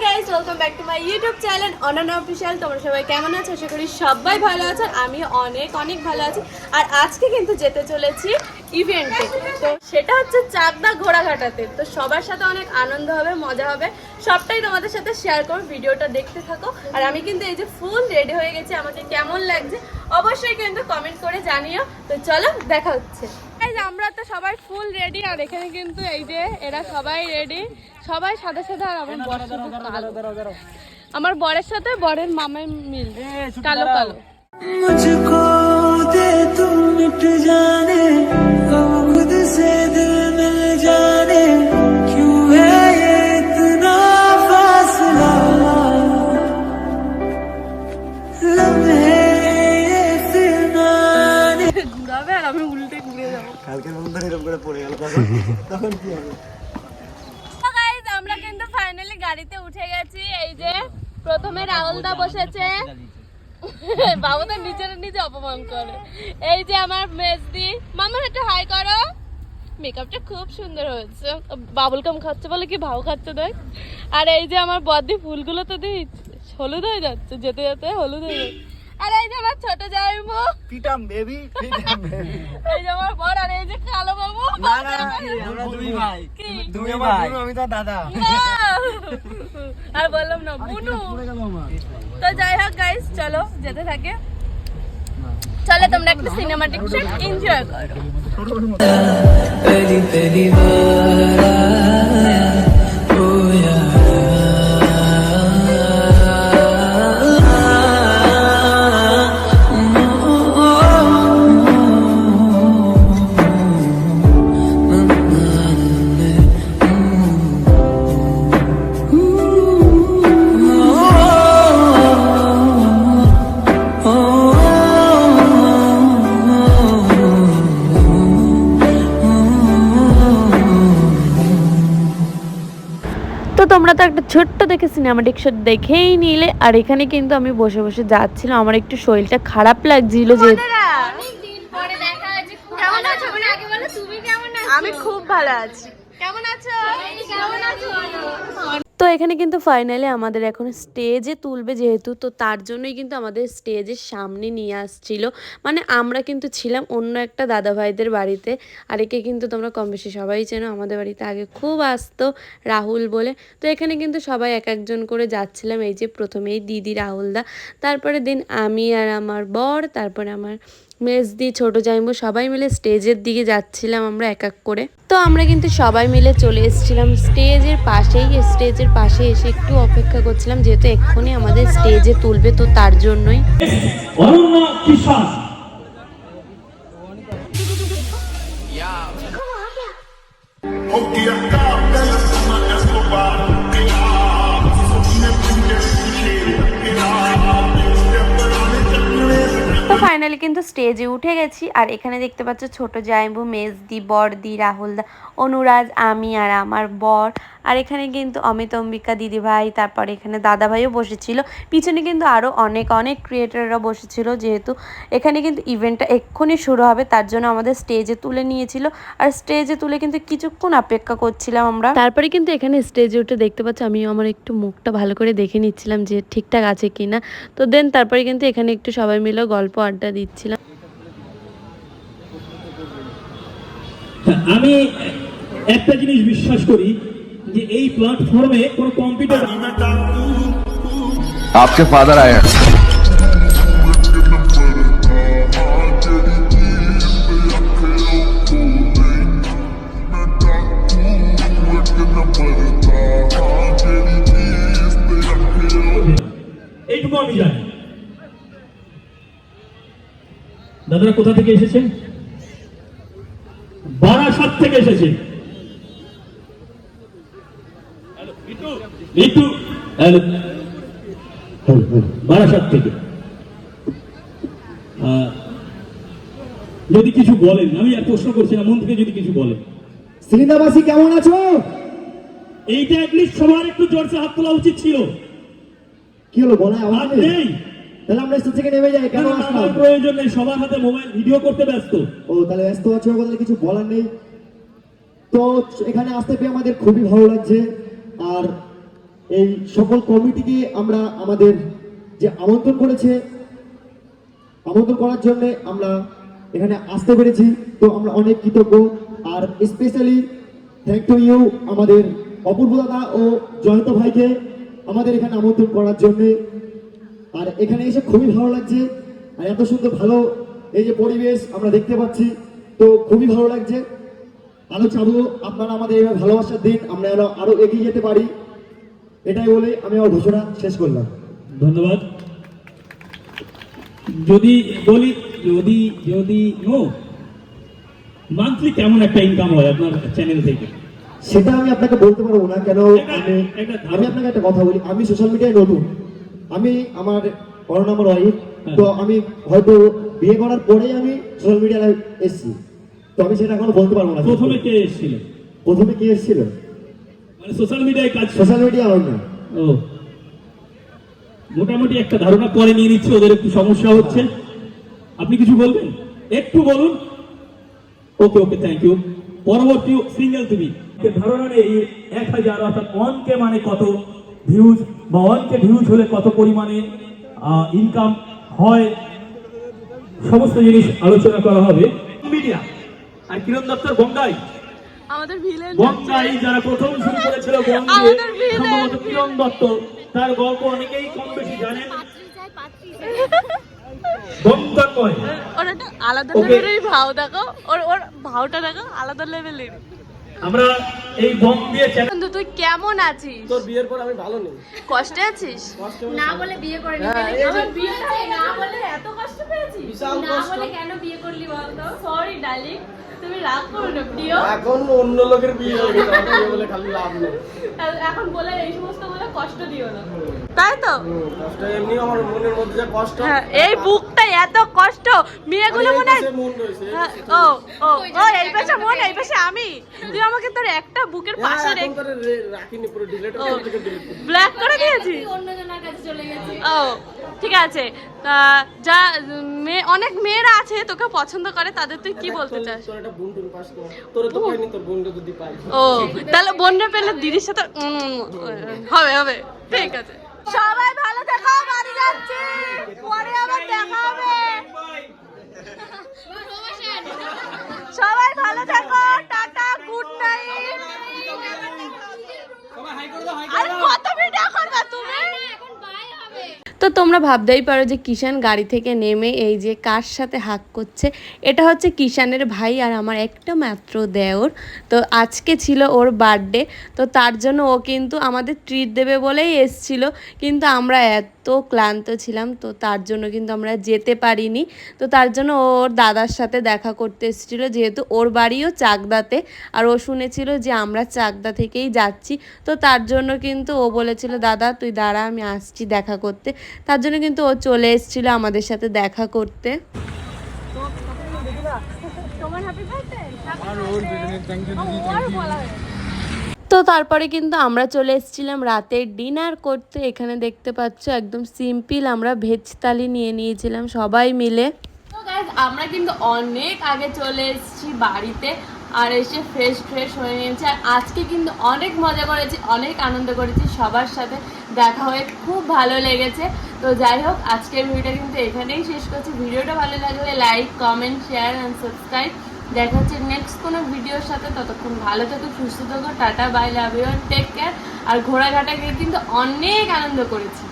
Guys, welcome back to my YouTube channel Ananya official. তোমরা সবাই কেমন আছো? আশা করি সবাই ভালো আছো। আমি অনেক অনেক ভালো আছি। আর আজকে কিন্তু যেতে চলেছি ইভেন্টে। তো সেটা হচ্ছে চাকদা ঘোড়াঘাটাতে। তো সবার সাথে অনেক আনন্দ হবে, মজা হবে, সবটাই তোমাদের সাথে শেয়ার করো। ভিডিওটা দেখতে থাকো। আর আমি কিন্তু এই যে ফুল রেডি হয়ে গেছি, আমাকে কেমন লাগছে অবশ্যই কিন্তু কমেন্ট করে জানিও। তো চলো দেখা হচ্ছে। আমরা তো সবাই ফুল রেডি, আর এখানে কিন্তু এই যে এরা সবাই রেডি, সবাই সাদা সাদা। আর আমার বরের সাথে বরের মামাই মিল কালো কালো। मुझको दे तुम मिट जाने कब खुद से दिल मिल जाने क्यों है ये इतना फासला लम्हे ये फिरनाने ঘুরাবে আর আমি উল্টে ঘুরে যাবো। কালকের মধ্যে এরকম করে পড়ে গেল তখন কি হবে? গাইস, আমরা কিন্তু ফাইনালি গাড়িতে উঠে গেছি। এই যে প্রথমে রাহুলদা বসেছে, বাবু তো নিজে অপমান করে। এই যে আমার মেজদি মামার একটা হাই করো। মেকআপটা খুব সুন্দর হয়েছে। বাবুল কাম খাচ্ছে বলে কি ভাও খাচ্ছে দেখ। আর এই যে আমার বদ্দি ফুলগুলো তো দিচ্ছে, হলুদ হয়ে যাচ্ছে, যেতে যেতে হলুদ হয়ে যাচ্ছে। আর এই যে আমার ছোট জামাইবু পিটাম বেবি এই যে আমার বর, আর এই যে কালো বাবু। না না আমরা দুই ভাই। কি দুই ভাই, আমি তো দাদা। আর বললাম না বুনু। তো যাই হোক গাইস, চলো যেতে থাকে। চলো তোমরা একটা সিনেমাটিক শট এনজয় করো। पहली पहली बार आया ओ তো তোমরা তো একটা ছোট্ট দেখে সিনেমাটিক শট দেখেই নিলে। আর এখানে কিন্তু আমি বসে বসে যাচ্ছিলাম, আমার একটু শরীরটা খারাপ লাগছিল যেহেতু। আমি খুব ভালো আছি। কেমন আছো? তো এখানে কিন্তু ফাইনালি আমাদের এখন স্টেজে তুলবে যেহেতু, তো তার জন্যই কিন্তু আমাদের স্টেজের সামনে নিয়ে আসছিল। মানে আমরা কিন্তু ছিলাম অন্য একটা দাদা ভাইদের বাড়িতে। আর একে কিন্তু তোমরা কম বেশি সবাই চেনো, আমাদের বাড়িতে আগে খুব আসতো রাহুল বলে। তো এখানে কিন্তু সবাই এক একজন করে যাচ্ছিলাম। এই যে প্রথমেই দিদি রাহুলদা, তারপরে দিন আমি আর আমার বর, তারপরে আমার মেজদি, ছোট জামাইবু, সবাই মিলে স্টেজের দিকে যাচ্ছিলাম আমরা এক এক করে। তো আমরা কিন্তু সবাই মিলে চলে এসেছিলাম স্টেজের পাশেই। স্টেজের পাশে এসে একটু অপেক্ষা করছিলাম যেহেতু এক্ষুনি আমাদের স্টেজে তুলবে, তো তার জন্যই। তো ফাইনালি কিন্তু স্টেজে উঠে গেছি। আর এখানে দেখতে পাচ্ছ ছোট জামাইবু, মেজদি, বড়দি, রাহুলদা, অনুরাজ, আমি আর আমার বর। আর এখানে কিন্তু অমিত, অম্বিকা দিদি ভাই, তারপরে এখানে দাদা ভাইও বসেছিল। পিছনে কিন্তু আরও অনেক অনেক ক্রিয়েটাররা বসেছিল যেহেতু এখানে কিন্তু ইভেন্টটা এক্ষুনি শুরু হবে, তার জন্য আমাদের স্টেজে তুলে নিয়েছিল। আর স্টেজে তুলে কিন্তু কিছুক্ষণ অপেক্ষা করছিলাম আমরা। তারপরে কিন্তু এখানে স্টেজে উঠে দেখতে পাচ্ছ আমিও আমার একটু মুখটা ভালো করে দেখে নিচ্ছিলাম যে ঠিকঠাক আছে কিনা। তো দেন তারপরে কিন্তু এখানে একটু সবাই মিলে গল্প আড্ডা দিচ্ছিলাম। আমি একটা জিনিস বিশ্বাস করি যে এই প্ল্যাটফর্মে কোনো কম্পিউটার। आपके फादर आए हैं। এইটুকু আমি জানি। দাদারা কোথা থেকে এসেছেন? বারাসাত থেকে এসেছে। বারাসাত থেকে। যদি কিছু বলেন, আমি আর প্রশ্ন করছি না, মন থেকে যদি কিছু বলেন। শ্রীদাবাসী কেমন আছো? এইটা অ্যাটলিস্ট সবার একটু জোরসে হাত তোলা উচিত ছিল। কি হলো বলা আওয়াজ নেই? তাহলে আমরা স্টেজ থেকে নেমে যাই। কেন আসলাম? প্রয়োজন নেই, সবার হাতে মোবাইল, ভিডিও করতে ব্যস্ত। ও তাহলে ব্যস্ত আছো, তাহলে কিছু বলার নেই। তো এখানে আসতে পেয়ে আমাদের খুবই ভালো লাগছে। আর এই সকল কমিটিকে আমরা আমাদের যে আমন্ত্রণ করার জন্য আমরা এখানে আসতে পেরেছি, তো আমরা অনেক কৃতজ্ঞ। আর স্পেশালি থ্যাংক টু ইউ আমাদের অপূর্ব দাদা ও জয়ন্ত ভাইকে আমাদের এখানে আমন্ত্রণ করার জন্যে। আর এখানে এসে খুবই ভালো লাগছে, আর এত সুন্দর ভালো এই যে পরিবেশ আমরা দেখতে পাচ্ছি, তো খুবই ভালো লাগছে। আরো চাবো আপনারা আমাদের এইভাবে ভালোবাসার দিন, আমরা আরো এগিয়ে যেতে পারি, এটাই বলে আমি আমার ঘোষণা শেষ করলাম। ধন্যবাদ। যদি বলি যদি নো মান্থলি কেমন একটা ইনকাম হয় আপনার চ্যানেল থেকে? সেটা আমি আপনাকে বলতে পারবো না, কেন আমি আপনাকে একটা কথা বলি, আমি সোশ্যাল মিডিয়ায় নতুন, আমি আমার করোনা আমার ওয়াইফ, তো আমি হয়তো বিয়ে করার পরেই আমি সোশ্যাল মিডিয়ায় এসেছি, তো আমি সেটা এখনো বলতে পারবো না। প্রথমে কে এসেছিল? প্রথমে কি এসেছিল? মানে সোশ্যাল মিডিয়ায় কাজ? সোশ্যাল মিডিয়া হয় না। ও, মোটামুটি একটা ধারণা পরে নিয়ে নিচ্ছে, ওদের একটু সমস্যা হচ্ছে। আপনি কিছু বলবেন? একটু বলুন। ওকে ওকে, থ্যাংক ইউ। পরবর্তী সিঙ্গেল তুমি ধারণা নেই 1000 অর্থাৎ 1K মানে কত ভিউজ, বা 1K ভিউজ হলে কত পরিমাণে ইনকাম হয়, সমস্ত জিনিস আলোচনা করা হবে। মিডিয়া আর কিরণ দত্তর বঙ্গাই, আমাদের ভিলেন বঙ্গাই যারা প্রথম শুরু করেছিল বঙ্গে, আমাদের villain। সম্ভবত কিরণ দত্ত, তার গল্প অনেকেই কম বেশি জানেন। বঙ্গাই ওর একটা আলাদা Okay. লেভেলের ভাও দেখো, ওর ভাওটা দেখো আলাদা লেভেলের। আমরা এই বং দিয়ে চ্যানেল। বন্ধু তুই কেমন আছিস? তোর বিয়ের পর আমি ভালো নেই। কষ্টে আছিস? না বলে বিয়ে করে নি। হ্যাঁ, এই যে আমার বিয়েটা না বলে এত কষ্ট পেয়েছিস? বিশাল না কষ্ট। বলে কেন বিয়ে করলি বলতো? সরি ডার্লিং, তুমি রাগ করো না প্রিয়। এখন অন্য লোকের বিয়ে হয়ে গেছে, আমার বিয়ে বলে খালি লাভ নেই। এখন বলে এই সমস্ত বলে কষ্ট দিও না, তাই তো? কষ্ট এমনি আমার মনের মধ্যে যে কষ্ট। হ্যাঁ, এই বুকটা এত কষ্ট, মেয়েগুলো আর এই মনে হয় পাশে মন রয়েছে, এই হ্যাঁ, পাশে ও ও ও এই পাশে মন, এই পাশে আমি। তুই আমাকে তোর একটা বুকের হ্যাঁ, পাশে এখন তোরে রাখিনি, পুরো ডিলিট ও করে ডিলিট করে। ব্ল্যাক করে দিয়েছি। তুই অন্যজনের কাছে চলে গেছিস। ও ঠিক আছে, তা যা অনেক মেয়েরা আছে তোকে পছন্দ করে, তাদের তুই কি বলতে চাস? তোর একটা বোন টুন পাস কর, তোর তো পাইনি, তোর বোনটা যদি পাই। ও তাহলে বন্যা পেলে দিদির সাথে হবে হবে, ঠিক আছে। সবাই ভালো থেকো, বাড়ি যাচ্ছি, পরে আবার দেখা হবে। সবাই ভালো থেকো, টাটা, গুড নাইট। আরে কত ভিডিও করবে তুমি? এখন বাই হবে। তো তোমরা ভাবতেই পারো যে কিষান গাড়ি থেকে নেমে এই যে কার সাথে হাক করছে, এটা হচ্ছে কিষানের ভাই আর আমার একটা মাত্র দেওর। তো আজকে ছিল ওর বার্থডে, তো তার জন্য ও কিন্তু আমাদের ট্রিট দেবে বলেই এসছিল, কিন্তু আমরা এত ক্লান্ত ছিলাম, তো তার জন্য কিন্তু আমরা যেতে পারিনি। তো তার জন্য ওর দাদার সাথে দেখা করতে এসেছিলো, যেহেতু ওর বাড়িও চাকদাতে, আর ও শুনেছিল যে আমরা চাকদা থেকেই যাচ্ছি, তো তার জন্য কিন্তু ও বলেছিল দাদা তুই দাঁড়া আমি আসছি দেখা করতে, তার জন্য কিন্তু ও চলে এসেছিলো আমাদের সাথে দেখা করতে। তো তারপরে কিন্তু আমরা চলে এসেছিলাম রাতের ডিনার করতে। এখানে দেখতে পাচ্ছ একদম সিম্পল আমরা ভেজ থালি নিয়ে নিয়েছিলাম সবাই মিলে। তো গাইস আমরা কিন্তু অনেক আগে চলে এসেছি বাড়িতে, আর এসে ফ্রেশ হয়ে নিয়েছি, আর আজকে কিন্তু অনেক মজা করেছি, অনেক আনন্দ করেছি, সবার সাথে দেখা হয়ে খুব ভালো লেগেছে। তো যাই হোক, আজকের ভিডিওটা কিন্তু এখানেই শেষ করছি। ভিডিওটা ভালো লাগলে like, comment, share and subscribe. দেখা হচ্ছে নেক্সট কোনো ভিডিওর সাথে, ততক্ষণ ভালো থেকো, সুস্থ থেকো, tata, by, love you, take care. আর ঘোড়াঘাটা গিয়ে কিন্তু অনেক আনন্দ করেছি।